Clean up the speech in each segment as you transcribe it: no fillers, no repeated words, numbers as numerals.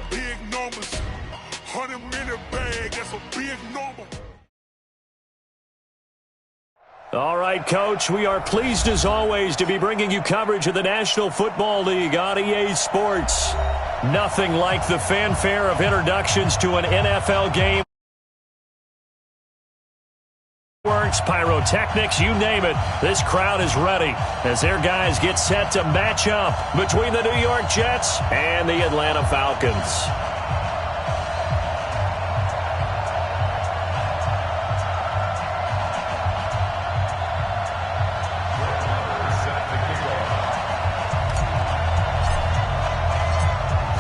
Big numbers. 100 minute bag. That's a big number. All right, Coach, we are pleased as always to be bringing you coverage of the National Football League on EA Sports. Nothing like the fanfare of introductions to an NFL game. Works, pyrotechnics, you name it. This crowd is ready as their guys get set to match up between the New York Jets and the Atlanta Falcons.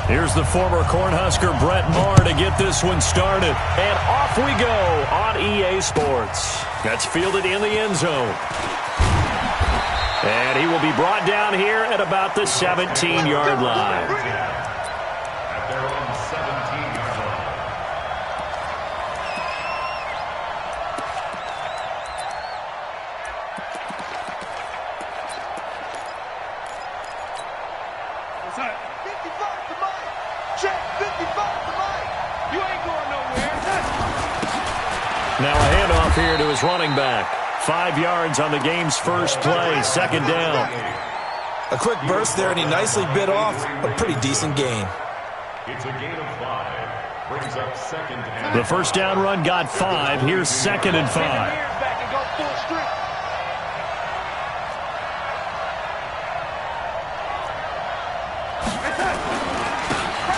Here's the former Cornhusker Brett Maher to get this one started. And off we go on EA Sports. That's fielded in the end zone. And he will be brought down here at about the 17-yard line. At their own 17-yard line. What's that? 55 to Mike. Check 55 to Mike. You ain't going nowhere. Now a handoff here to his running back. 5 yards on the game's first play, second down. A quick burst there, and he nicely bit off a pretty decent gain. It's a gain of 5. Brings up second and The first down run got 5. Here's second and 5. Back and go full strength.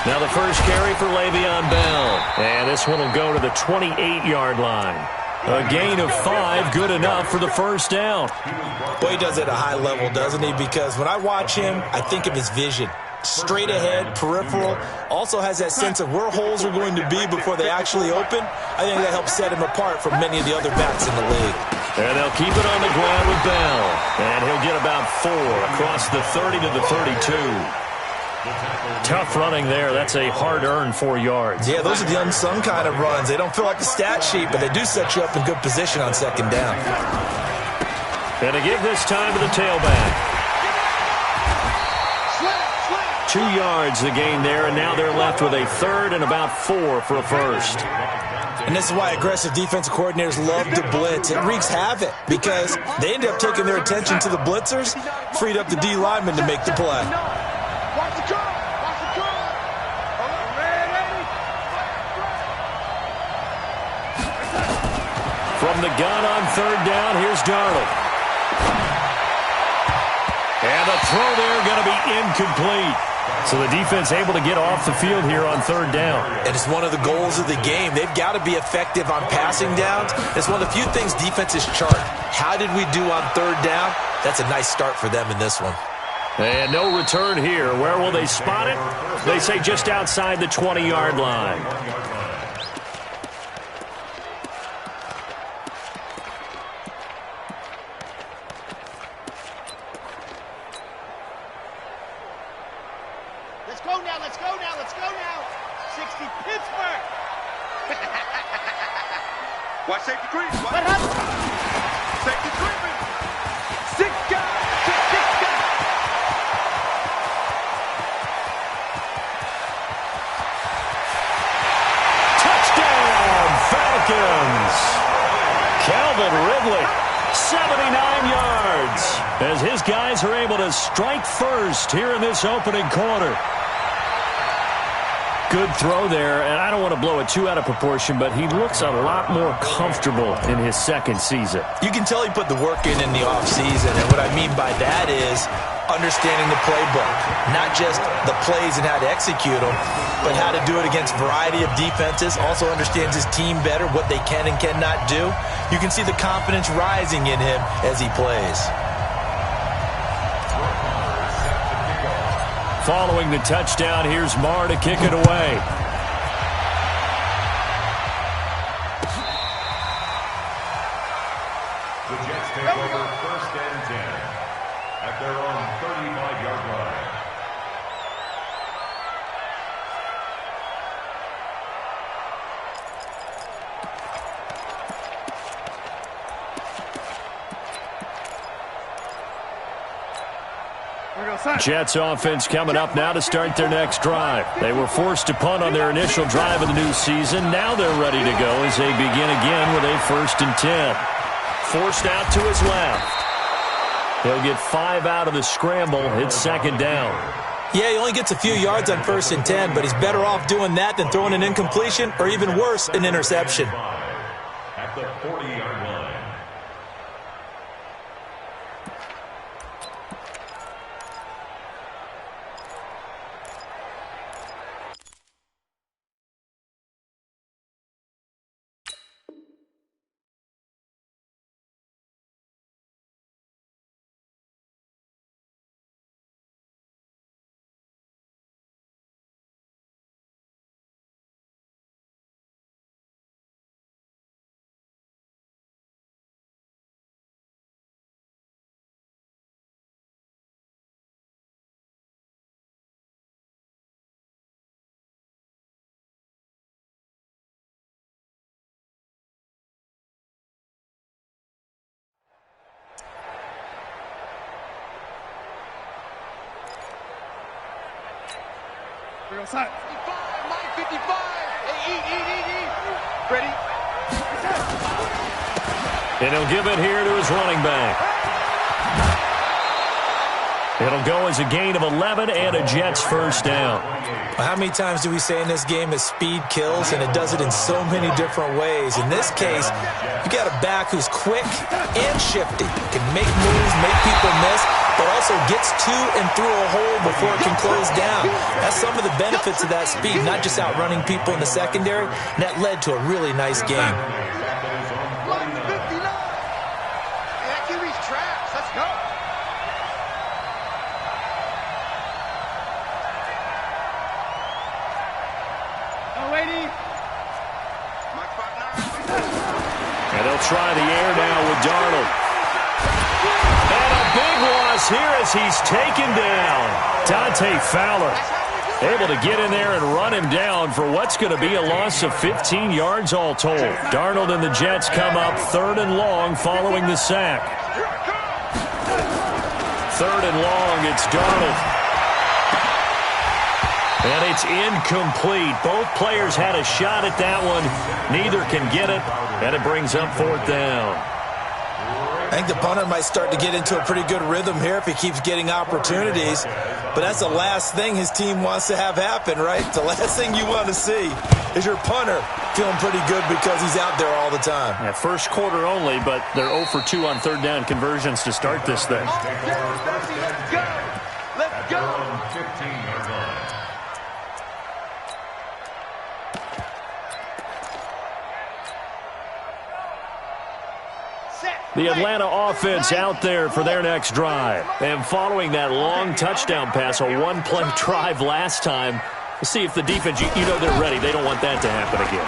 Now the first carry for Le'Veon Bell. And this one will go to the 28-yard line. A gain of 5, good enough for the first down. Boy, he does it at a high level, doesn't he? Because when I watch him, I think of his vision. Straight ahead, peripheral, also has that sense of where holes are going to be before they actually open. I think that helps set him apart from many of the other backs in the league. And they'll keep it on the ground with Bell. And he'll get about 4 across the 30 to the 32. Tough running there. That's a hard-earned 4 yards. Yeah, those are the unsung kind of runs. They don't feel like a stat sheet, but they do set you up in good position on second down. And to give this time to the tailback. 2 yards the gain there, and now they're left with a third and about 4 for a first. And this is why aggressive defensive coordinators love to blitz. It wreaks havoc because they end up taking their attention to the blitzers, freed up the D lineman to make the play. Watch the curve. Watch the curve. From the gun on third down, here's Darnold. And the throw there going to be incomplete. So the defense able to get off the field here on third down. And it's one of the goals of the game. They've got to be effective on passing downs. It's one of the few things defenses chart. How did we do on third down? That's a nice start for them in this one. And no return here. Where will they spot it? They say just outside the 20-yard line. Let's go now. Let's go now. Let's go now. 60 Pittsburgh. Watch safety creep. What happened? Safety creeping. 6 guys. 6 guys. Touchdown, Falcons. Calvin Ridley, 79 yards, as his guys are able to strike first here in this opening quarter. Good throw there, and I don't want to blow it too out of proportion, but he looks a lot more comfortable in his second season. You can tell he put the work in the offseason, and what I mean by that is understanding the playbook. Not just the plays and how to execute them, but how to do it against a variety of defenses. Also understands his team better, what they can and cannot do. You can see the confidence rising in him as he plays. Following the touchdown, here's Maher to kick it away. the Jets take over first and 10 at their own 35-yard line. Jets offense coming up now to start their next drive. They were forced to punt on their initial drive of the new season. Now they're ready to go as they begin again with a 1st and 10. Forced out to his left. He'll get 5 out of the scramble. It's 2nd down. Yeah, he only gets a few yards on 1st and 10, but he's better off doing that than throwing an incompletion or even worse, an interception. At the 40-yard line. Outside. 55, Mike, 55. Hey, eat. Ready? And he'll give it here to his running back. It'll go as a gain of 11 and a Jets 1st down. Well, how many times do we say in this game that speed kills, and it does it in so many different ways? In this case, you got a back who's quick and shifty, can make moves, make people miss, but also gets to and through a hole before it can close down. That's some of the benefits of that speed, not just outrunning people in the secondary, and that led to a really nice game. That QB's traps. Let's go. And they'll try the air now with Darnold. And a big loss here as he's taken down. Dante Fowler able to get in there and run him down for what's going to be a loss of 15 yards all told. Darnold and the Jets come up 3rd and long following the sack. 3rd and long, it's Darnold. And it's incomplete. Both players had a shot at that one. Neither can get it, and it brings up 4th down. I think the punter might start to get into a pretty good rhythm here if he keeps getting opportunities. But that's the last thing his team wants to have happen, right? The last thing you want to see is your punter feeling pretty good because he's out there all the time. Yeah, 1st quarter only, but they're 0 for 2 on 3rd down conversions to start this thing. Let's go. 15-yard line. The Atlanta offense out there for their next drive. And following that long touchdown pass, a 1-play drive last time, let's see if the defense, you know they're ready. They don't want that to happen again.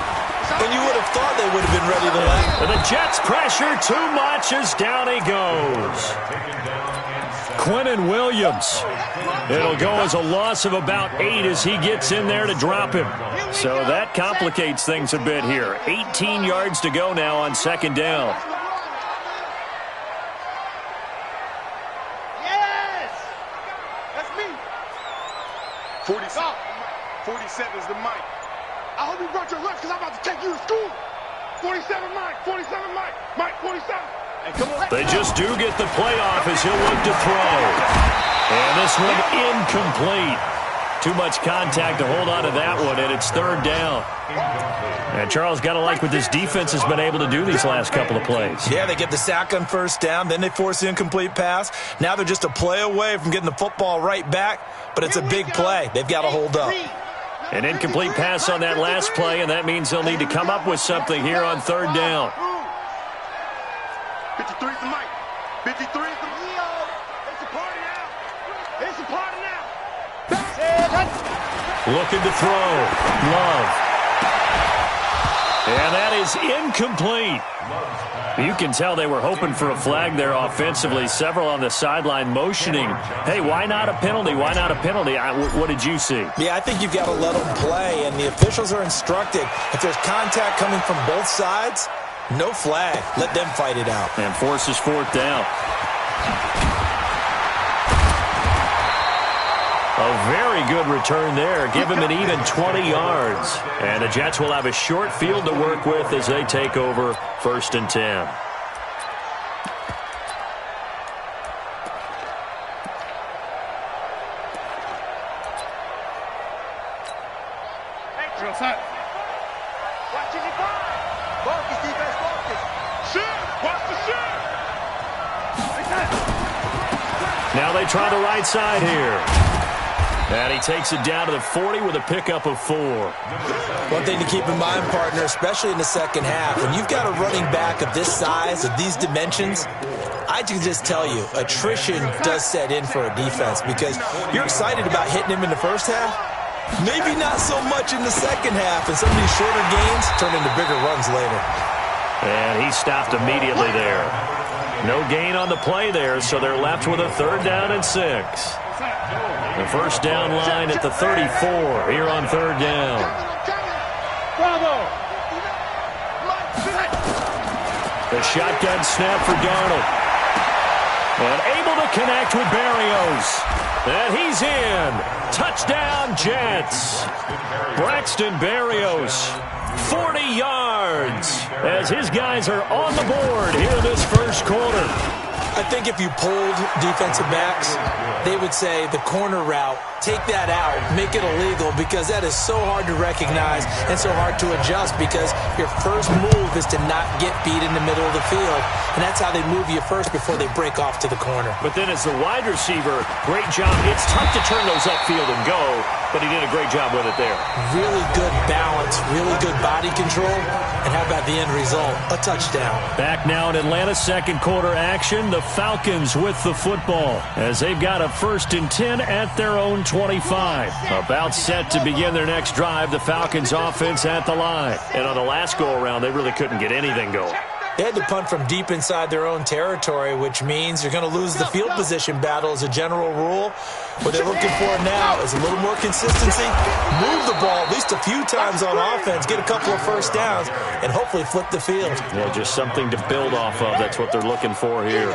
And you would have thought they would have been ready to last. And the Jets pressure too much as down he goes. Quinnen Williams. It'll go as a loss of about 8 as he gets in there to drop him. So that complicates things a bit here. 18 yards to go now on 2nd down. Yes! That's me. 47 is the mic. I hope you brought your lunch because I'm about to take you to school. 47 Mike, 47 Mike, Mike 47. Hey, come on. They just do get the playoff as he'll look to throw. And this one incomplete. Too much contact to hold on to that one, and it's 3rd down. And Charles, got to like what this defense has been able to do these last couple of plays. Yeah, they get the sack on 1st down, then they force the incomplete pass. Now they're just a play away from getting the football right back, but it's a big play. They've got to hold up. An incomplete pass on that last play, and that means they'll need to come up with something here on 3rd down. 53 is the mic. 53 is the mic. It's a party now. It's a party now. Looking to throw. Love. And that is incomplete. You can tell they were hoping for a flag there offensively. Several on the sideline motioning. Hey, why not a penalty? Why not a penalty? What did you see? Yeah, I think you've got to let them play, and the officials are instructed. If there's contact coming from both sides, no flag. Let them fight it out. And forces 4th down. A very good return there. Give him an even 20 yards. And the Jets will have a short field to work with as they take over 1st and 10. Now they try the right side here. And he takes it down to the 40 with a pickup of 4. One thing to keep in mind, partner, especially in the second half, when you've got a running back of this size, of these dimensions, I can just tell you, attrition does set in for a defense because you're excited about hitting him in the first half. Maybe not so much in the second half, and some of these shorter gains turn into bigger runs later. And he stopped immediately there. No gain on the play there, so they're left with a 3rd down and 6. The first down line at the 34 here on 3rd down. The shotgun snap for Darnold. And able to connect with Berrios. And he's in. Touchdown, Jets. Braxton Berrios, 40 yards, as his guys are on the board here in this first quarter. I think if you polled defensive backs, they would say the corner route, take that out, make it illegal, because that is so hard to recognize and so hard to adjust because your first move is to not get beat in the middle of the field, and that's how they move you first before they break off to the corner. But then as the wide receiver, great job. It's tough to turn those upfield and go, but he did a great job with it there. Really good balance, really good body control, and how about the end result? A touchdown. Back now in Atlanta, second quarter action. The Falcons with the football as they've got a 1st and 10 at their own 25. About set to begin their next drive. The Falcons offense at the line. And on the last go-around, they really couldn't get anything going. They had to punt from deep inside their own territory, which means you're going to lose the field position battle as a general rule. What they're looking for now is a little more consistency, move the ball at least a few times on offense, get a couple of first downs, and hopefully flip the field. Yeah, just something to build off of. That's what they're looking for here.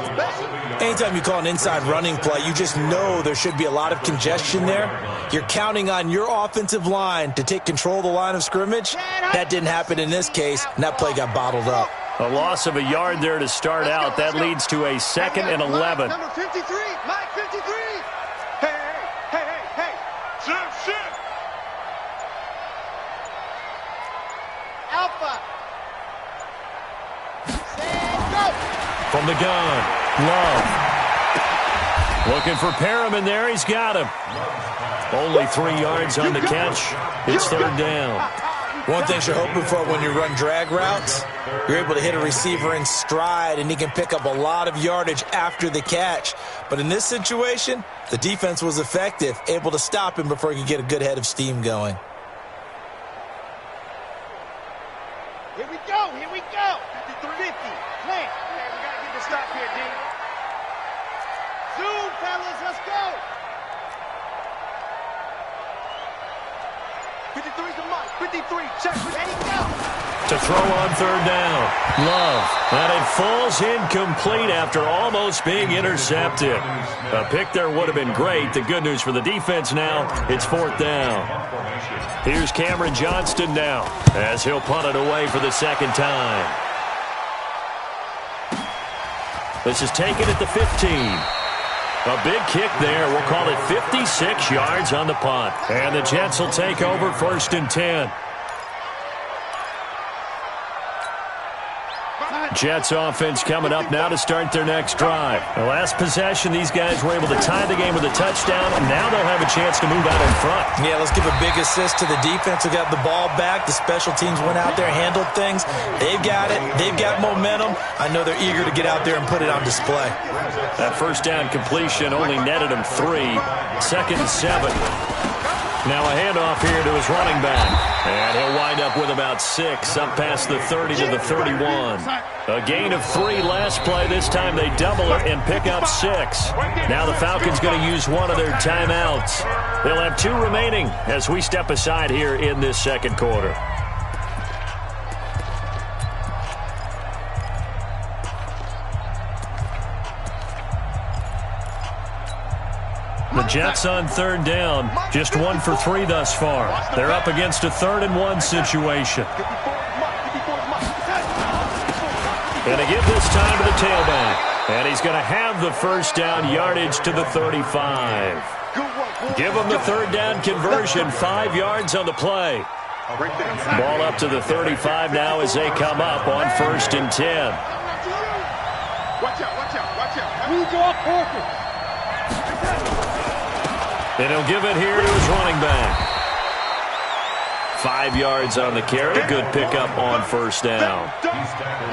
Anytime you call an inside running play, you just know there should be a lot of congestion there. You're counting on your offensive line to take control of the line of scrimmage. That didn't happen in this case, and that play got bottled up. A loss of a yard there to start out. That leads to a 2nd and 11. Number 53, Mike 53. Hey. Shift. Alpha. Set, go. From the gun, Love. Looking for Perriman there. He's got him. Only 3 yards on the catch. It's 3rd down. One thing you're hoping for when you run drag routes, you're able to hit a receiver in stride, and he can pick up a lot of yardage after the catch. But in this situation, the defense was effective, able to stop him before he could get a good head of steam going. Here we go. 53-50. Plant. Man, we got to get this stop here, D. Zoom, fellas. Let's go. 53's the Mike. 53. Check. Ready, go. To throw on 3rd down. Love. And it falls incomplete after almost being intercepted. A pick there would have been great. The good news for the defense now, it's 4th down. Here's Cameron Johnston now as he'll punt it away for the 2nd time. This is taken at the 15. A big kick there. We'll call it 56 yards on the punt. And the Jets will take over 1st and 10. Jets offense coming up now to start their next drive. The last possession, these guys were able to tie the game with a touchdown, and now they'll have a chance to move out in front. Yeah, let's give a big assist to the defense who got the ball back. The special teams went out there, handled things. They've got it. They've got momentum. I know they're eager to get out there and put it on display. That first down completion only netted him 3. 2nd and 7. Now a handoff here to his running back. And he'll wind up with about 6, up past the 30 to the 31. A gain of 3 last play. This time they double it and pick up 6. Now the Falcons going to use one of their timeouts. They'll have 2 remaining as we step aside here in this second quarter. The Jets on third down, just 1 for 3 thus far. They're up against a 3rd-and-1 situation. And they give this time to the tailback. And he's going to have the first down yardage to the 35. Give him the 3rd down conversion, 5 yards on the play. Ball up to the 35 now as they come up on 1st and 10. Watch out, watch out, watch out. We go up perfect. And he'll give it here to his running back. 5 yards on the carry. Good pickup on 1st down.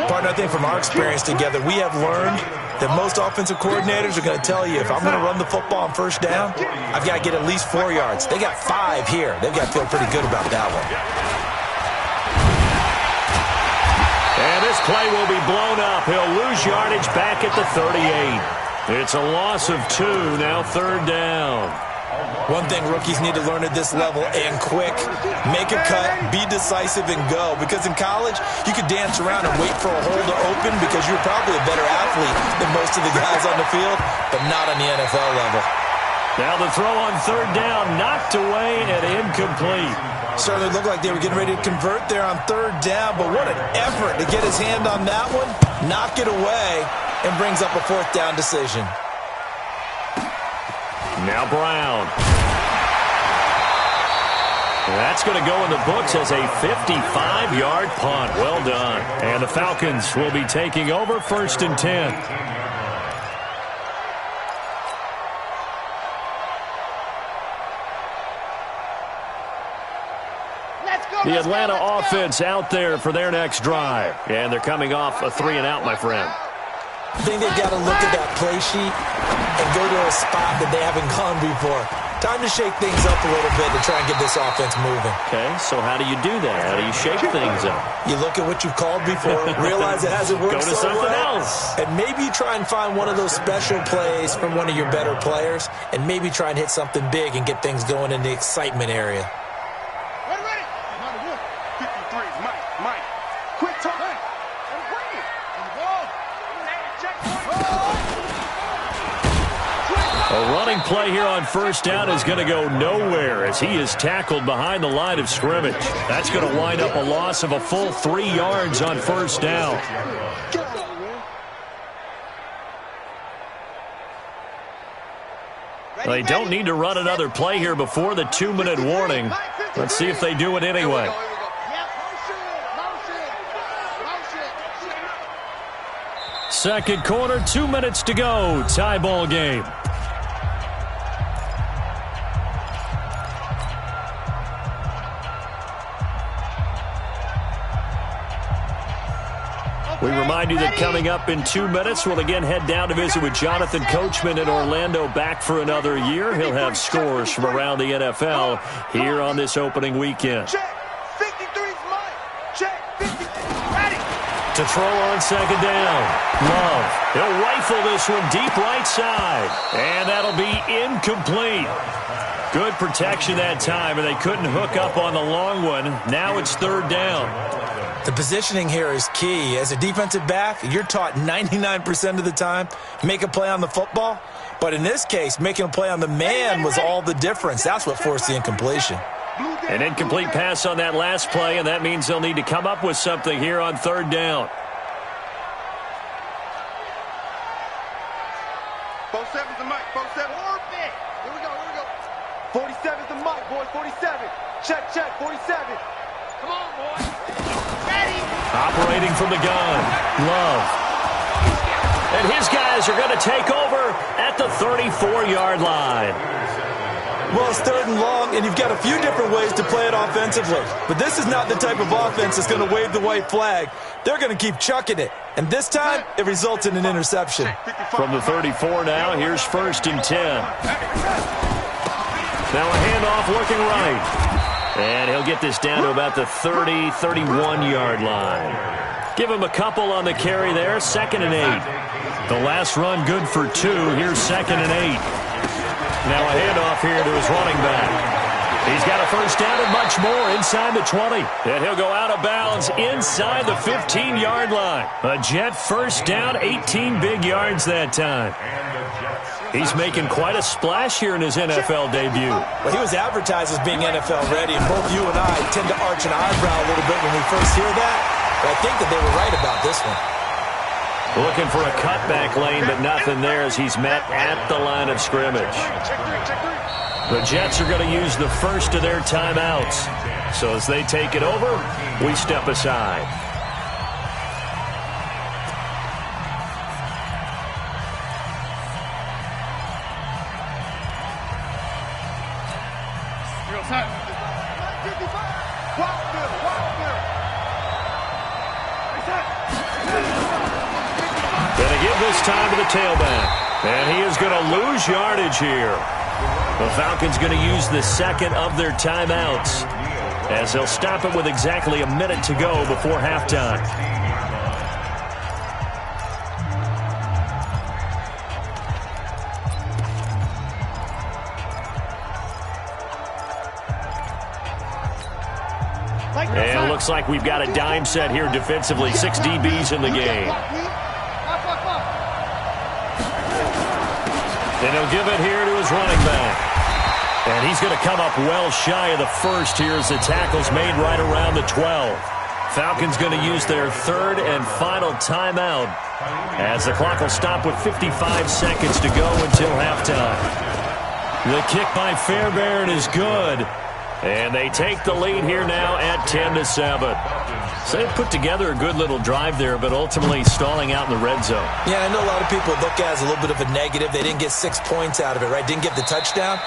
Partner, I think from our experience together, we have learned that most offensive coordinators are going to tell you, if I'm going to run the football on 1st down, I've got to get at least 4 yards. They got 5 here. They've got to feel pretty good about that one. And this play will be blown up. He'll lose yardage back at the 38. It's a loss of 2, now 3rd down. One thing rookies need to learn at this level, and quick, make a cut, be decisive, and go. Because in college, you could dance around and wait for a hole to open because you're probably a better athlete than most of the guys on the field, but not on the NFL level. Now the throw on 3rd down, knocked away and incomplete. Certainly looked like they were getting ready to convert there on 3rd down, but what an effort to get his hand on that one, knock it away, and brings up a 4th down decision. Now Brown. That's going to go in the books as a 55-yard punt. Well done. And the Falcons will be taking over 1st and 10. The Atlanta offense out there for their next drive. And they're coming off a 3-and-out, my friend. I think they've got to look at that play sheet and go to a spot that they haven't gone before. Time to shake things up a little bit to try and get this offense moving. Okay, so how do you do that? How do you shake things up? You look at what you've called before, realize it hasn't worked Go to so something well, else. and maybe you try and find one of those special plays from one of your better players, and maybe try and hit something big and get things going in the excitement area. Ready? 53, Mike. Quick turn. A running play here on 1st down is going to go nowhere as he is tackled behind the line of scrimmage. That's going to wind up a loss of a full 3 yards on 1st down. They don't need to run another play here before the 2-minute warning. Let's see if they do it anyway. Second quarter, 2 minutes to go. Tie ball game. We remind you that coming up in 2 minutes, we'll again head down to visit with Jonathan Coachman in Orlando, back for another year. He'll have scores from around the NFL here on this opening weekend. Check. 53's Mike. Check. 50. Ready. To throw on 2nd down. Love. He'll rifle this one deep right side. And that'll be incomplete. Good protection that time, and they couldn't hook up on the long one. Now it's 3rd down. The positioning here is key. As a defensive back, you're taught 99% of the time, make a play on the football. But in this case, making a play on the man was all the difference. That's what forced the incompletion. An incomplete pass on that last play, and that means they'll need to come up with something here on 3rd down. 47's the Mike. 47. Here we go. 47's the Mike, boys. 47. Check. 47. Come on, boys. Ready. Operating from the gun. Love. And his guys are going to take over at the 34-yard line. Well, it's 3rd and long, and you've got a few different ways to play it offensively. But this is not the type of offense that's going to wave the white flag. They're going to keep chucking it. And this time, it results in an interception. From the 34 now, here's 1st and 10. Now a handoff looking right. And he'll get this down to about the 30, 31-yard line. Give him a couple on the carry there. 2nd and 8. The last run good for 2. Here's 2nd and 8. Now a handoff here to his running back. He's got a 1st down and much more inside the 20. And he'll go out of bounds inside the 15-yard line. A Jet 1st down, 18 big yards that time. And the Jets He's making quite a splash here in his NFL debut. Well, he was advertised as being NFL ready, and both you and I tend to arch an eyebrow a little bit when we first hear that. But I think that they were right about this one. Looking for a cutback lane, but nothing there as he's met at the line of scrimmage. The Jets are going to use the first of their timeouts. So as they take it over, we step aside. Going to give this time to the tailback. And he is going to lose yardage here. The Falcons going to use the second of their timeouts as they'll stop it with exactly a minute to go before halftime. And it looks like we've got a dime set here defensively. 6 DBs in the game. And he'll give it here to his running back. And he's going to come up well shy of the first here as the tackle's made right around the 12. Falcons going to use their third and final timeout as the clock will stop with 55 seconds to go until halftime. The kick by Fairbairn is good. And they take the lead here now at 10-7. So they put together a good little drive there, but ultimately stalling out in the red zone. Yeah, I know a lot of people look at it as a little bit of a negative. They didn't get 6 points out of it, right? Didn't get the touchdown.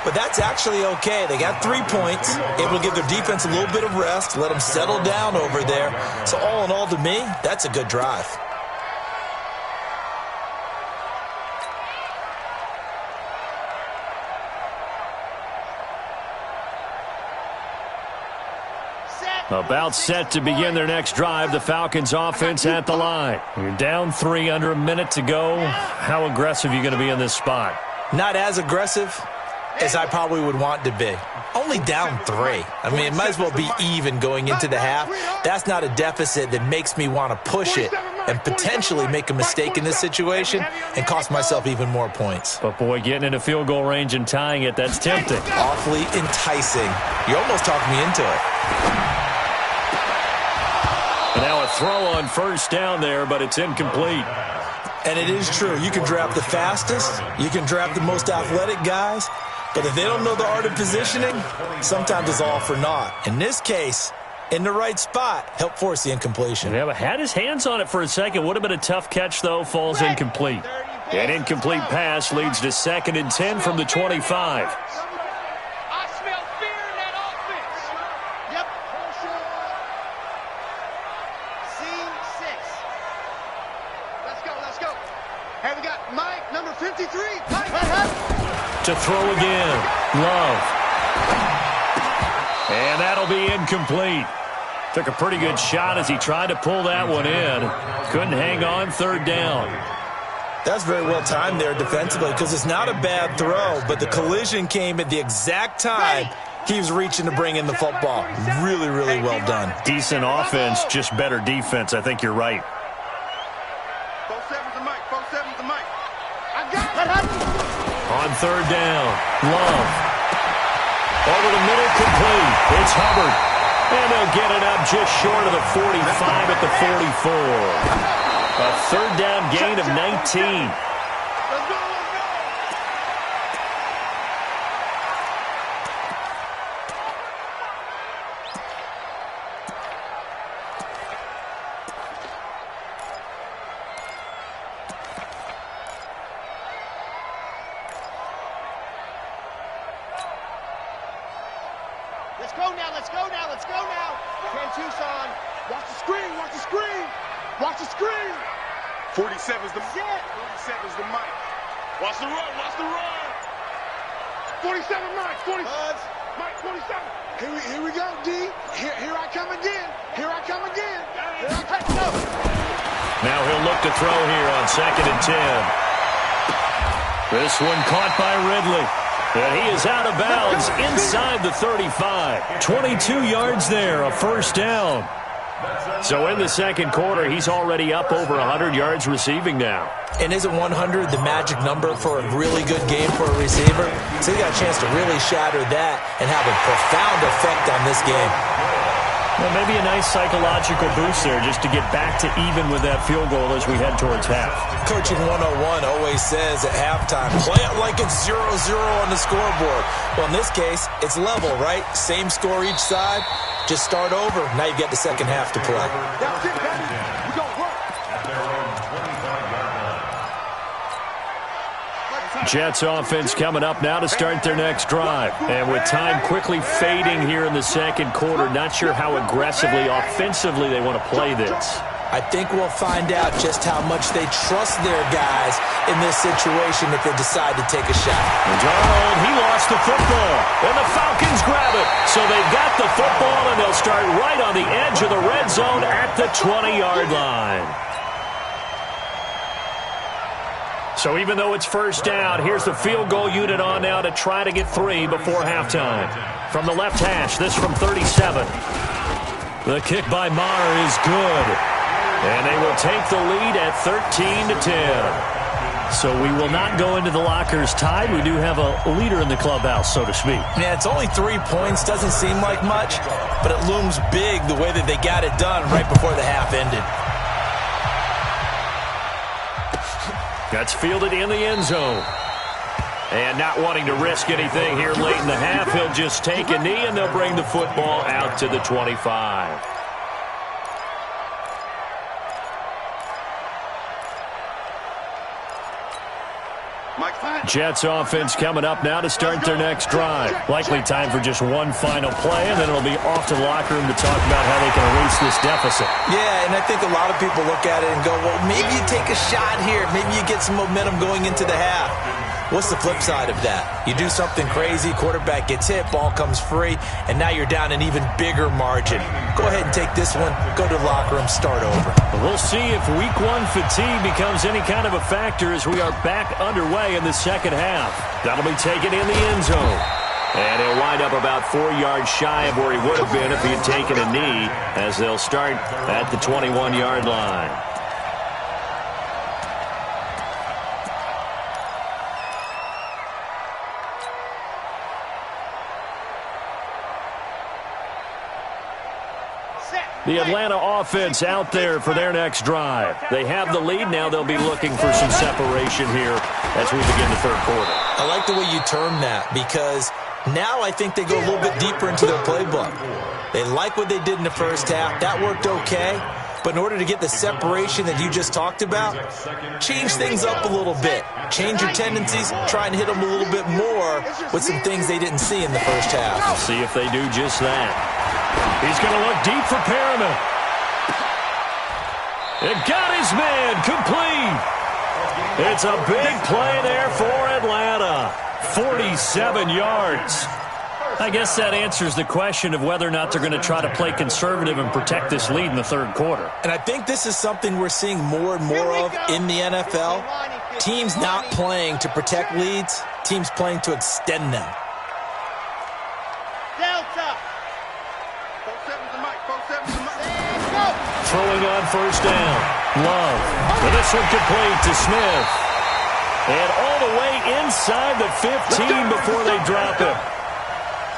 But that's actually okay. They got 3 points, able to give their defense a little bit of rest, let them settle down over there. So all in all, to me, that's a good drive. About set to begin their next drive, the Falcons offense at the line. You're down 3, under a minute to go. How aggressive are you going to be in this spot? Not as aggressive as I probably would want to be. Only down 3. I mean, it might as well be even going into the half. That's not a deficit that makes me want to push it and potentially make a mistake in this situation and cost myself even more points. But, boy, getting into field goal range and tying it, that's tempting. Awfully enticing. You almost talked me into it. And now a throw on first down there, but it's incomplete. And it is true. You can draft the fastest. You can draft the most athletic guys. But if they don't know the art of positioning, sometimes it's all for naught. In this case, in the right spot, help force the incompletion. Yeah, but had his hands on it for a second. Would have been a tough catch, though. Falls incomplete. An incomplete pass leads to 2nd and 10 from the 25. To throw again. Love. And that'll be incomplete. Took a pretty good shot as he tried to pull that one in. Couldn't hang on, 3rd down. That's very well timed there defensively because it's not a bad throw, but the collision came at the exact time he was reaching to bring in the football. Really, really well done. Decent offense, just better defense. I think you're right. On 3rd down, Love. Over the middle, complete. It's Hubbard. And they'll get it up just short of the 45 at the 44. A 3rd down gain of 19. Let's go now. Ken Tucson. Watch the screen. Watch the screen. Watch the screen. 47's the Mike. 47's the Mike. Watch the run. Watch the run. 47 Mike. 40. Mike 47. Here we go, D. Here I come again. Here I come again. Here I come. No. Now he'll look to throw here on 2nd and 10. This one caught by Ridley. And he is out of bounds inside the 35. 22 yards there, a 1st down. So in the second quarter, he's already up over 100 yards receiving now. And isn't 100 the magic number for a really good game for a receiver? So he got a chance to really shatter that and have a profound effect on this game. Well, maybe a nice psychological boost there just to get back to even with that field goal as we head towards half. Coaching 101 always says at halftime, play it like it's 0-0 on the scoreboard. Well, in this case, it's level, right? Same score each side. Just start over. Now you get the second half to play. That's it, baby. We gonna work. At their own 25-yard line. Jets offense coming up now to start their next drive. And with time quickly fading here in the second quarter, not sure how aggressively, offensively they want to play this. I think we'll find out just how much they trust their guys in this situation if they decide to take a shot. Darnold, he lost the football, and the Falcons grab it. So they've got the football, and they'll start right on the edge of the red zone at the 20-yard line. So even though it's first down, here's the field goal unit on now to try to get 3 before halftime. From the left hash, this from 37. The kick by Maher is good. And they will take the lead at 13-10. So we will not go into the lockers tied. We do have a leader in the clubhouse, so to speak. Yeah, it's only 3 points. Doesn't seem like much, but it looms big the way that they got it done right before the half ended. That's fielded in the end zone. And not wanting to risk anything here late in the half, he'll just take a knee, and they'll bring the football out to the 25. Jets offense coming up now to start their next drive. Likely time for just one final play, and then it'll be off to the locker room to talk about how they can erase this deficit. Yeah, and I think a lot of people look at it and go, well, maybe you take a shot here. Maybe you get some momentum going into the half. What's the flip side of that? You do something crazy, quarterback gets hit, ball comes free, and now you're down an even bigger margin. Go ahead and take this one, go to the locker room, start over. We'll see if week 1 fatigue becomes any kind of a factor as we are back underway in the second half. That'll be taken in the end zone. And he'll wind up about 4 yards shy of where he would have been if he had taken a knee, as they'll start at the 21-yard line. The Atlanta offense out there for their next drive. They have the lead. Now they'll be looking for some separation here as we begin the third quarter. I like the way you term that, because now I think they go a little bit deeper into their playbook. They like what they did in the first half. That worked okay. But in order to get the separation that you just talked about, change things up a little bit. Change your tendencies, try and hit them a little bit more with some things they didn't see in the first half. We'll see if they do just that. He's going to look deep for Perriman. It got his man complete. It's a big play there for Atlanta. 47 yards. I guess that answers the question of whether or not they're going to try to play conservative and protect this lead in the third quarter. And I think this is something we're seeing more and more of in the NFL. Teams not playing to protect leads, teams playing to extend them. Throwing on first down. Love. And this one complete to Smith. And all the way inside the 15 before they drop it.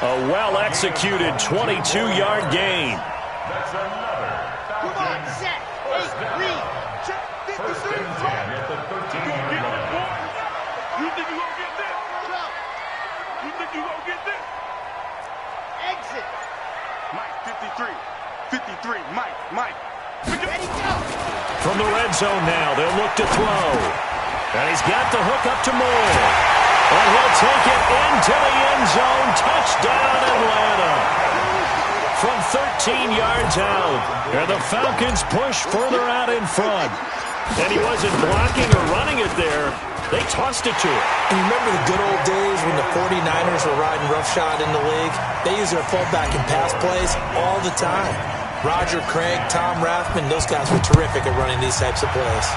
A well-executed 22-yard gain. That's another. Come on, set. First down. First and 10 at the 13-yard line. You think you're going to get this? You think you're going to get this? Exit. Mike, 53. Mike. Ready, go. From the red zone now, they'll look to throw. And he's got the hook up to Moore. And he'll take it into the end zone. Touchdown, Atlanta. From 13 yards out. And the Falcons push further out in front. And he wasn't blocking or running it there. They tossed it to him. And you remember the good old days when the 49ers were riding roughshod in the league? They used their fullback in pass plays all the time. Roger Craig, Tom Rathman, those guys were terrific at running these types of plays.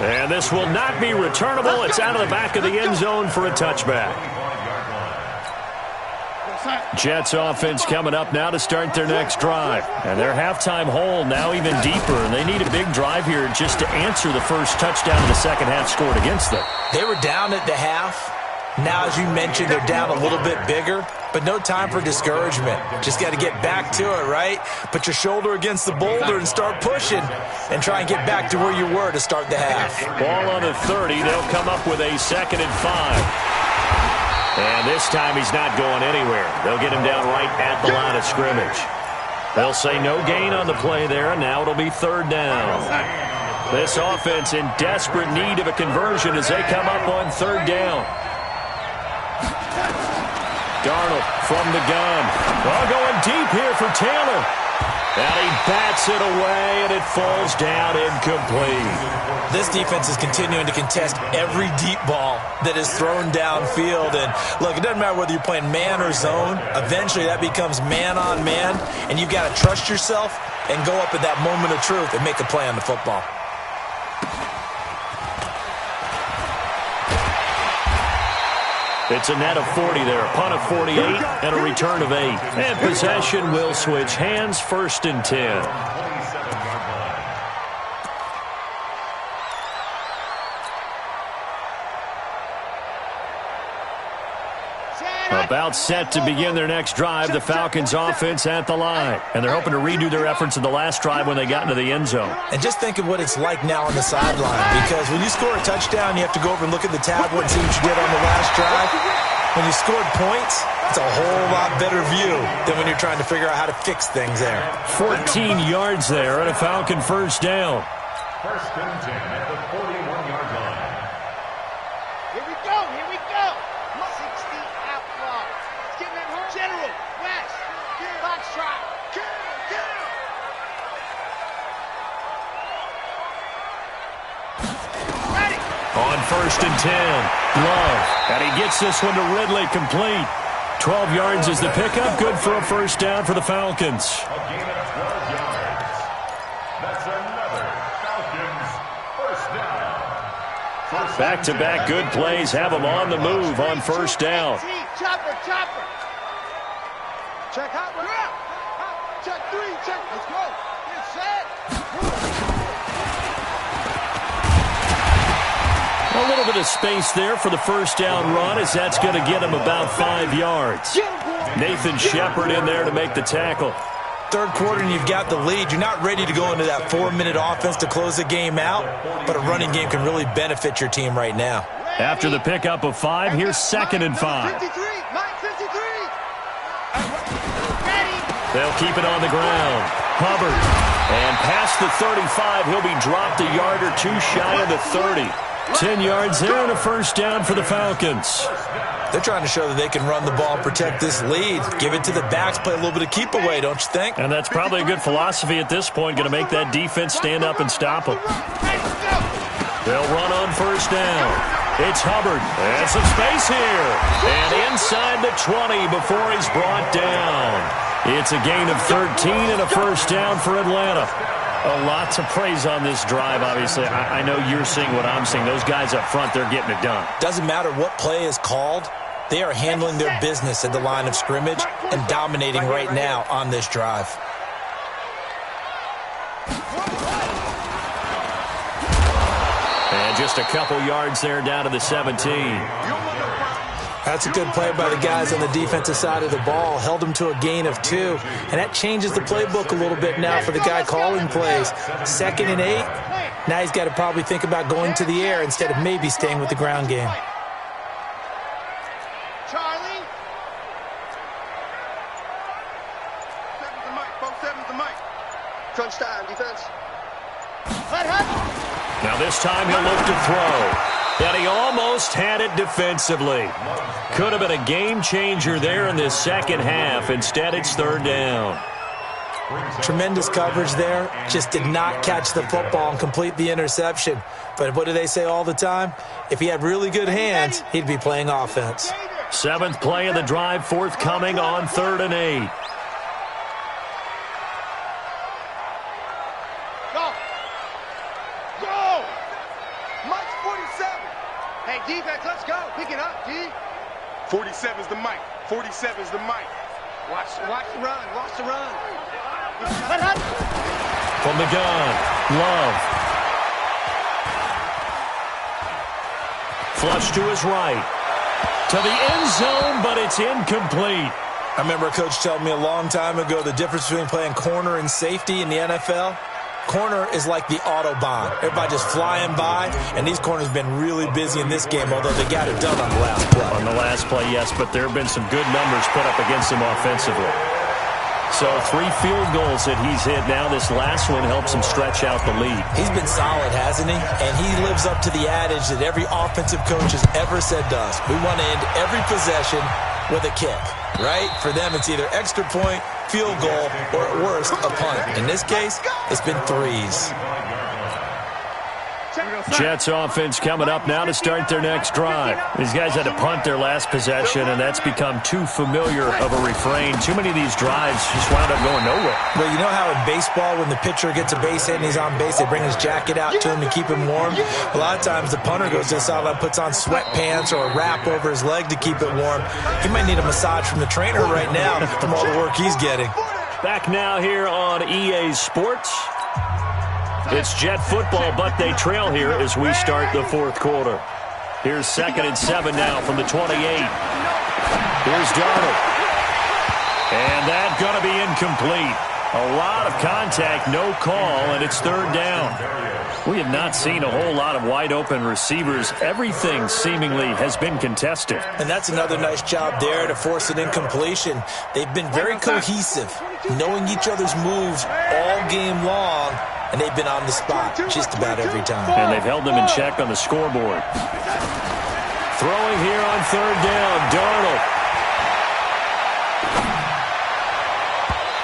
And this will not be returnable. It's out of the back of the end zone for a touchback. Jets offense coming up now to start their next drive. And their halftime hole now even deeper. And they need a big drive here just to answer the first touchdown of the second half scored against them. They were down at the half. Now, as you mentioned, they're down a little bit bigger, but no time for discouragement. Just got to get back to it, right? Put your shoulder against the boulder and start pushing and try and get back to where you were to start the half. Ball on the 30. They'll come up with a 2nd and 5. And this time he's not going anywhere. They'll get him down right at the line of scrimmage. They'll say no gain on the play there, and now it'll be 3rd down. This offense in desperate need of a conversion as they come up on 3rd down. Darnold from the gun. Well, going deep here for Taylor. And he bats it away, and it falls down incomplete. This defense is continuing to contest every deep ball that is thrown downfield. And, look, it doesn't matter whether you're playing man or zone. Eventually, that becomes man-on-man, and you've got to trust yourself and go up at that moment of truth and make a play on the football. It's a net of 40 there, a punt of 48, and a return of 8. And possession will switch hands, 1st and 10. About set to begin their next drive, the Falcons offense at the line. And they're hoping to redo their efforts in the last drive when they got into the end zone. And just think of what it's like now on the sideline. Because when you score a touchdown, you have to go over and look at the tablet and see what you did on the last drive. When you scored points, it's a whole lot better view than when you're trying to figure out how to fix things there. 14 yards there and a Falcon 1st down. 1st and 10 at the 41-yard line. Here we go, here we go. 60 out block. Getting that home. General, West, Foxtrot. Ready. On 1st and 10, Love. And he gets this one to Ridley, complete. 12 yards is the pickup, good for a 1st down for the Falcons. A gain of 12 yards. That's another Falcons 1st down. Back-to-back good plays have them on the move on 1st down. Chopper. Check hot one. Check 3. Check. Let's go. Get set. A little bit of space there for the 1st down run as that's going to get him about 5 yards. Nathan Shepard in there to make the tackle. 3rd quarter and you've got the lead. You're not ready to go into that 4-minute offense to close the game out, but a running game can really benefit your team right now. After the pickup of 5, here's 2nd and 5. 53. They'll keep it on the ground. Hubbard. And past the 35, he'll be dropped a yard or 2 shy of the 30. 10 yards there and a 1st down for the Falcons. They're trying to show that they can run the ball, protect this lead. Give it to the backs, play a little bit of keep away, don't you think? And that's probably a good philosophy at this point, going to make that defense stand up and stop them. They'll run on 1st down. It's Hubbard. And some space here. And inside the 20 before he's brought down. It's a gain of 13 and a 1st down for Atlanta. Lots of praise on this drive, obviously. I know you're seeing what I'm seeing. Those guys up front, they're getting it done. Doesn't matter what play is called. They are handling their business at the line of scrimmage and dominating right now on this drive. And just a couple yards there down to the 17. That's a good play by the guys on the defensive side of the ball. Held them to a gain of 2. And that changes the playbook a little bit now for the guy calling plays. 2nd and 8. Now he's got to probably think about going to the air instead of maybe staying with the ground game. Charlie. 7's the mic. Both 7's the mic. Crunch time, defense. Now this time he'll look to throw. And he almost had it defensively. Could have been a game changer there in this second half. Instead, it's 3rd down. Tremendous coverage there. Just did not catch the football and complete the interception. But what do they say all the time? If he had really good hands, he'd be playing offense. 7th play of the drive forthcoming on 3rd and 8. Go! Mike's 47. Hey, defense, let's go. Pick it up, D. 47's the mic. 47's the mic. Watch the run. Watch the run. From the gun, Love. Flush to his right. To the end zone, but it's incomplete. I remember a coach telling me a long time ago the difference between playing corner and safety in the NFL. Corner is like the Autobahn. Everybody just flying by, and these corners have been really busy in this game, although they got it done on the last play. On the last play, yes, but there have been some good numbers put up against him offensively. So 3 field goals that he's hit now. This last one helps him stretch out the lead. He's been solid, hasn't he? And he lives up to the adage that every offensive coach has ever said to us. We want to end every possession with a kick, right? For them, it's either extra point, field goal, or at worst, a punt. In this case, it's been 3s. Jets offense coming up now to start their next drive. These guys had to punt their last possession, and that's become too familiar of a refrain. Too many of these drives just wound up going nowhere. Well, you know how in baseball, when the pitcher gets a base hit and he's on base, they bring his jacket out to him to keep him warm? A lot of times the punter goes to the sideline, puts on sweatpants or a wrap over his leg to keep it warm. He might need a massage from the trainer right now from all the work he's getting. Back now here on EA Sports. It's Jet football, but they trail here as we start the fourth quarter. Here's 2nd and 7 now from the 28. Here's Darnold. And that's going to be incomplete. A lot of contact, no call, and it's 3rd down. We have not seen a whole lot of wide-open receivers. Everything seemingly has been contested. And that's another nice job there to force an incompletion. They've been very cohesive, knowing each other's moves all game long, and they've been on the spot just about every time. And they've held them in check on the scoreboard. Throwing here on 3rd down, Darnold.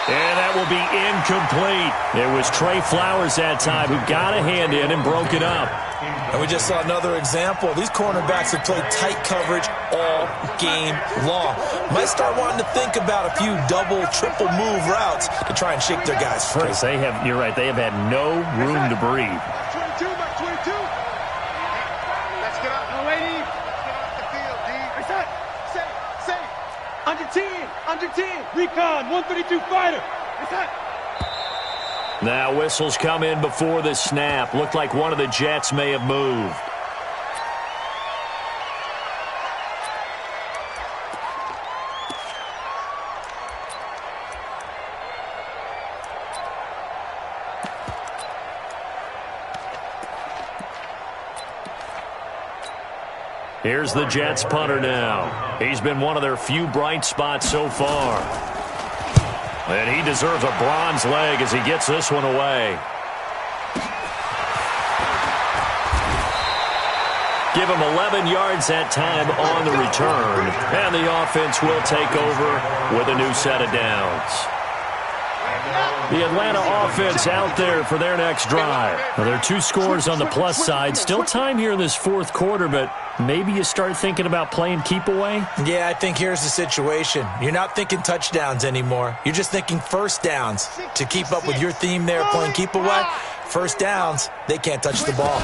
And that will be incomplete. It was Trey Flowers that time who got a hand in and broke it up. And we just saw another example. These cornerbacks have played tight coverage all game long. Might start wanting to think about a few double, triple move routes to try and shake their guys free. They have, you're right, they have had no room to breathe. 22, Mike 22. Let's get out. No, wait, Eve. Let's get off the field, D. Reset. Safe. Under 10. Recon, 132 fighter. Reset. Now whistles come in before the snap. Looked like one of the Jets may have moved. Here's the Jets punter now. He's been one of their few bright spots so far. And he deserves a bronze leg as he gets this one away. Give him 11 yards that time on the return. And the offense will take over with a new set of downs. The Atlanta offense out there for their next drive. Well, there are 2 scores on the plus side. Still time here in this fourth quarter, but maybe you start thinking about playing keep away? Yeah, I think here's the situation. You're not thinking touchdowns anymore. You're just thinking first downs. To keep up with your theme there, playing keep away, first downs, they can't touch the ball.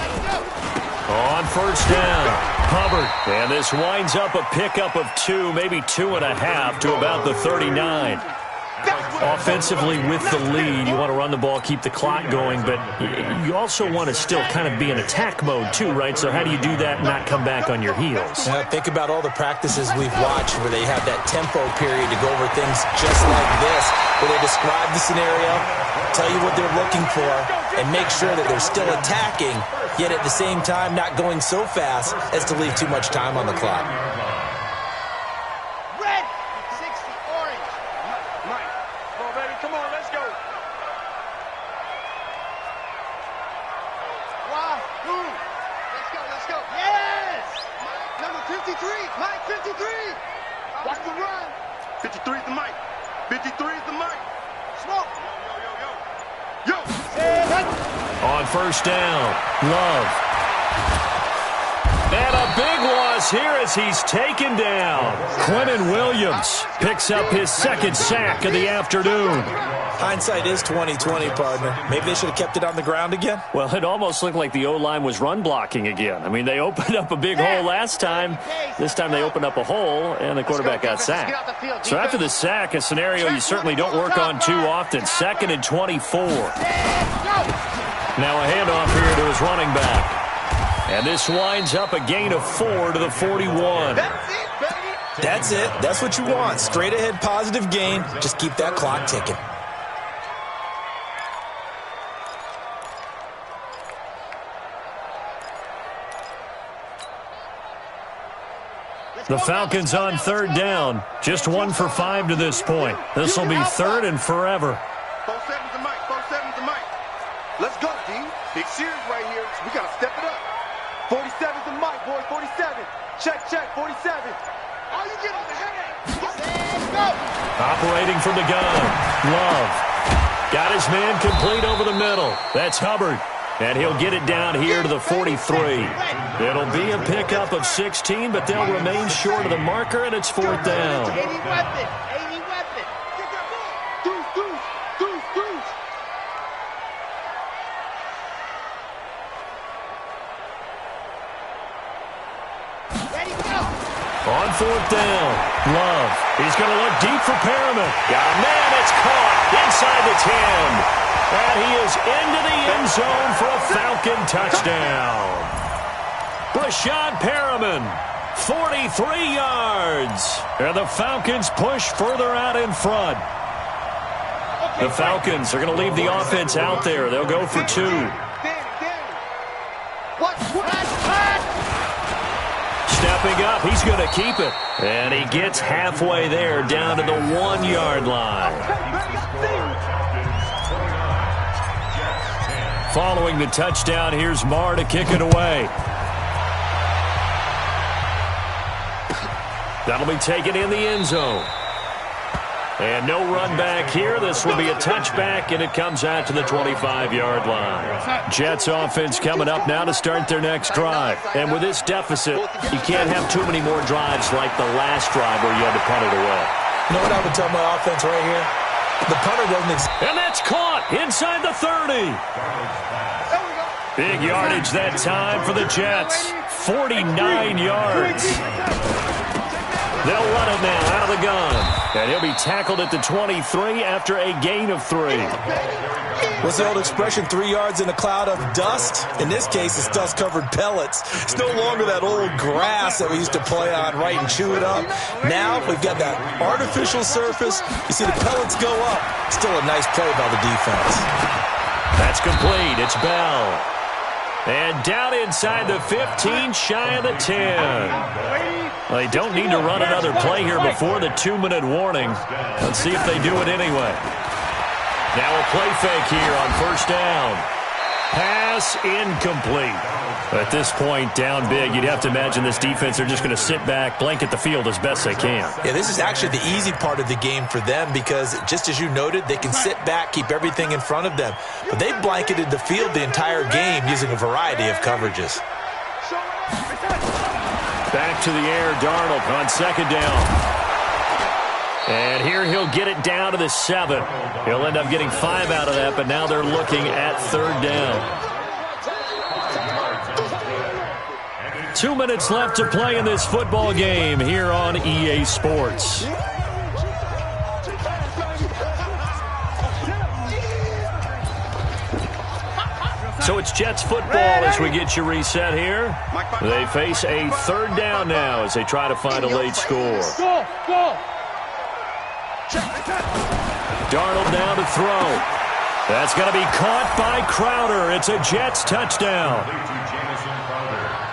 On first down, Hubbard. And this winds up a pickup of 2, maybe 2.5 to about the 39. Offensively with the lead, you want to run the ball, keep the clock going, but you also want to still kind of be in attack mode too, right? So how do you do that and not come back on your heels? Think about all the practices we've watched where they have that tempo period to go over things just like this, where they describe the scenario, tell you what they're looking for, and make sure that they're still attacking, yet at the same time not going so fast as to leave too much time on the clock. On first down, Love. And a big loss loss here as he's taken down. Quinnen Williams picks up his second sack of the afternoon. Hindsight is 20/20, partner. Maybe they should have kept it on the ground again. Well, it almost looked like the O-line was run blocking again. I mean, they opened up a big hole last time. This time they opened up a hole, and the quarterback got sacked. So after the sack, a scenario you certainly don't work on too often. 2nd and 24. Now a handoff here to his running back. And this winds up a gain of 4 to the 41. That's it. That's what you want. Straight ahead positive gain. Just keep that clock ticking. The Falcons on 3rd down. Just 1 for 5 to this point. This will be 3rd and forever. 4-7's the mic. 4-7's the mic. Let's go, D. Big series right here. We got to step it up. 47's the mic, boy. 47. Check, check. 47. Oh, you get on the head. Let's go. Operating from the gun. Love. Got his man complete over the middle. That's Hubbard. And he'll get it down here to the 43. It'll be a pickup of 16, but they'll remain short of the marker, and it's 4th down. 80 weapon. 80 weapon. Deuce, deuce, deuce, deuce. Ready, go. On 4th down, Love. He's going to look deep for Perriman. Got a man. It's caught inside the 10. And he is into the end zone for a Falcon touchdown. Breshad Perriman, 43 yards. And the Falcons push further out in front. The Falcons are going to leave the offense out there. They'll go for 2. Stepping up, he's going to keep it. And he gets halfway there down to the 1-yard line. Following the touchdown, here's Marr to kick it away. That'll be taken in the end zone. And no run back here. This will be a touchback, and it comes out to the 25-yard line. Jets offense coming up now to start their next drive. And with this deficit, you can't have too many more drives like the last drive where you had to punt it away. You know what I would tell my offense right here? The punter doesn't and that's caught inside the 30. Big yardage that time for the Jets. 49 yards. They'll run it now out of the gun. And he'll be tackled at the 23 after a gain of 3. What's the old expression, 3 yards in a cloud of dust? In this case, it's dust-covered pellets. It's no longer that old grass that we used to play on, right, and chew it up. Now we've got that artificial surface. You see the pellets go up. Still a nice play by the defense. That's complete. It's Bell. And down inside the 15, shy of the 10. Well, they don't need to run another play here before the 2-minute warning. Let's see if they do it anyway. Now a play fake here on 1st down. Pass incomplete. At this point, down big, you'd have to imagine this defense are just going to sit back, blanket the field as best they can. Yeah, this is actually the easy part of the game for them because, just as you noted, they can sit back, keep everything in front of them. But they've blanketed the field the entire game using a variety of coverages. Back to the air, Darnold on 2nd down. And here he'll get it down to the 7. He'll end up getting 5 out of that, but now they're looking at 3rd down. 2 minutes left to play in this football game here on EA Sports. So it's Jets football as we get you reset here. They face a 3rd down now as they try to find a late score. Go. Darnold down to throw. That's going to be caught by Crowder. It's a Jets touchdown.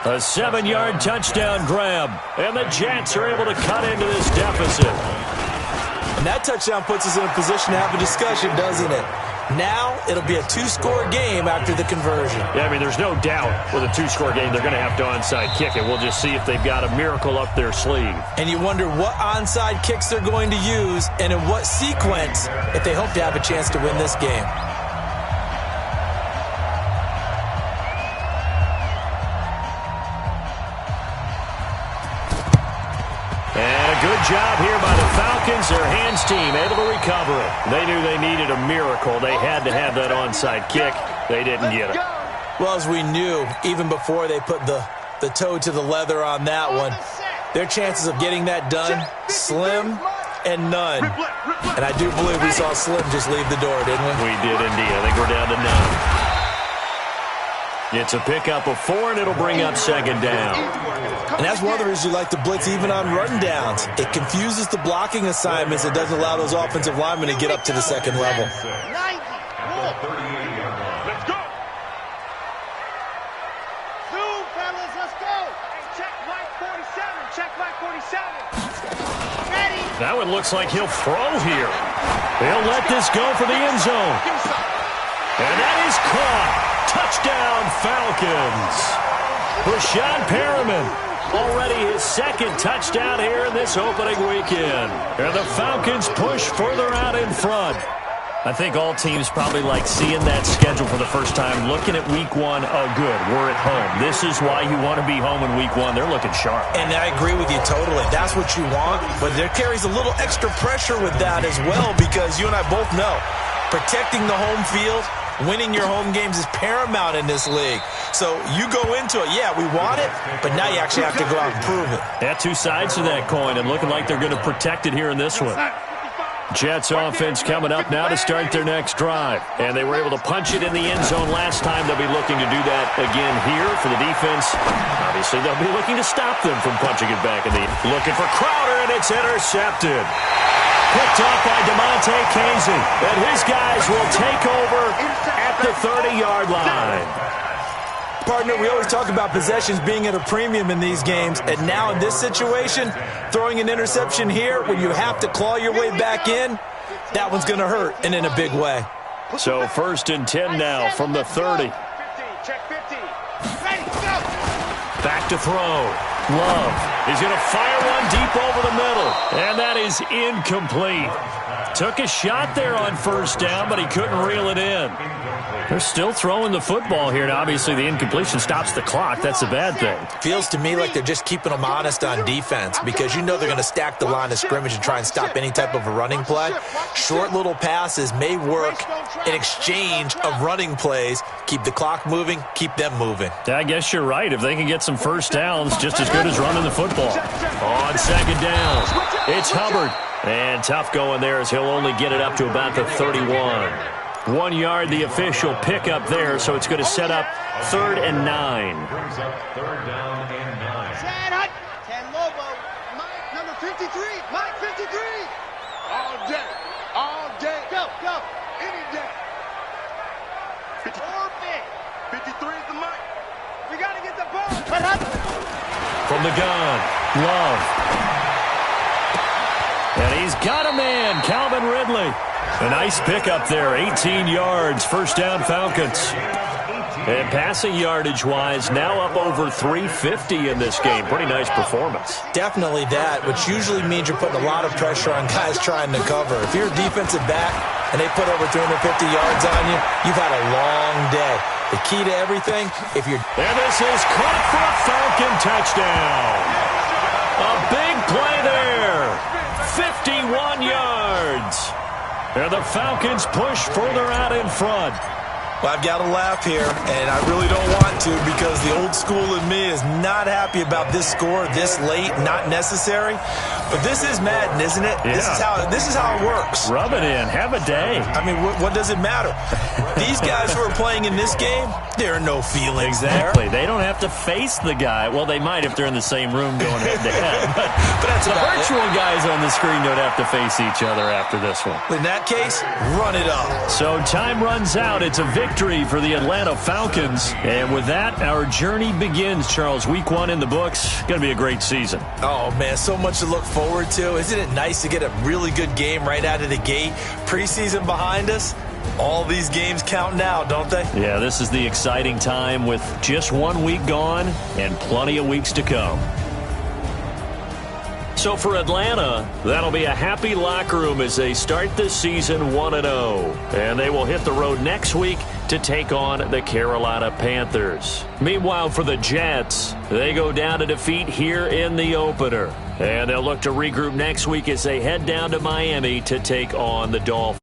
A 7-yard touchdown grab. And the Jets are able to cut into this deficit. And that touchdown puts us in a position to have a discussion, doesn't it? Now it'll be a 2-score game after the conversion. Yeah, I mean, there's no doubt with a 2-score game they're going to have to onside kick it. We'll just see if they've got a miracle up their sleeve. And you wonder what onside kicks they're going to use and in what sequence if they hope to have a chance to win this game. good job here by the Falcons. Their hands team able to recover it. They knew they needed a miracle. They had to have that onside kick. They didn't get it. Well, as we knew, even before they put the toe to the leather on that one, their chances of getting that done, slim and none. And I do believe we saw Slim just leave the door, didn't we? We did indeed. I think we're down to none. It's a pickup of 4, and it'll bring up second down. And that's one of the reasons you like to blitz even on rundowns. It confuses the blocking assignments. It doesn't allow those offensive linemen to get up to the second level. 90. Let's go. Zoom, fellas, let's go. Hey, check Mike 47. Check Mike 47. Ready. That one looks like he'll throw here. He'll let this go for the end zone. And that is caught. Touchdown, Falcons. Rashad Perriman, already his second touchdown here in this opening weekend. And the Falcons push further out in front. I think all teams probably like seeing that schedule for the first time, looking at week 1. Oh, good, we're at home. This is why you want to be home in week 1. They're looking sharp. And I agree with you totally. That's what you want. But there carries a little extra pressure with that as well, because you and I both know protecting the home field, winning your home games is paramount in this league. So you go into it, yeah, we want it, but now you actually have to go out and prove it. Yeah, two sides to that coin, and looking like they're going to protect it here in this one. Jets offense coming up now to start their next drive. And they were able to punch it in the end zone last time. They'll be looking to do that again here for the defense. Obviously, they'll be looking to stop them from punching it back in the end. Looking for Crowder, and it's intercepted. Picked up by DeMonte Casey. And his guys will take over at the 30-yard line. Partner, we always talk about possessions being at a premium in these games, and now in this situation, throwing an interception here when you have to claw your way back in, that one's going to hurt, and in a big way. So 1st and 10 now from the 30. Check 50. Ready, go. Back to throw. Love is going to fire one deep over the middle, and that is incomplete. Took a shot there on 1st down, but he couldn't reel it in. They're still throwing the football here, and obviously the incompletion stops the clock. That's a bad thing. Feels to me like they're just keeping them honest on defense, because you know they're going to stack the line of scrimmage and try and stop any type of a running play. Short little passes may work in exchange of running plays. Keep the clock moving, keep them moving. I guess you're right. If they can get some 1st downs, just as good as running the football. On 2nd down, it's Hubbard. And tough going there as he'll only get it up to about the 31. 1 yard, the official pickup there, so it's going to set up 3rd and 9. Brings up 3rd down and 9. Chad Hut. 10 Lobo. Mike, number 53. Mike, 53. All day. All day. Go, go. Any day. 54 big. 53 is the mic. We got to get the ball. From the gun, Love. And he's got a man, Calvin Ridley. A nice pickup there, 18 yards, 1st down Falcons. And passing yardage-wise, now up over 350 in this game. Pretty nice performance. Definitely that, which usually means you're putting a lot of pressure on guys trying to cover. If you're a defensive back and they put over 350 yards on you, you've had a long day. The key to everything, if you're... And this is caught for a Falcon touchdown. A big play there. 51 yards. And the Falcons push further out in front. Well, I've got to laugh here, and I really don't want to, because the old school in me is not happy about this score this late, not necessary. But this is Madden, isn't it? Yeah. This is how it works. Rub it in. Have a day. I mean, what does it matter? These guys who are playing in this game, there are no feelings Exactly. there. They don't have to face the guy. Well, they might if they're in the same room going head-to-head. But that's the about virtual guys on the screen don't have to face each other after this one. In that case, run it up. So time runs out. It's a victory for the Atlanta Falcons. And with that, our journey begins, Charles. Week 1 in the books. Going to be a great season. Oh, man, so much to look forward to. Isn't it nice to get a really good game right out of the gate? Preseason behind us. All these games count now, don't they? Yeah, this is the exciting time with just 1 week gone and plenty of weeks to come. So for Atlanta, that'll be a happy locker room as they start this season 1-0. And they will hit the road next week to take on the Carolina Panthers. Meanwhile, for the Jets, they go down to defeat here in the opener. And they'll look to regroup next week as they head down to Miami to take on the Dolphins.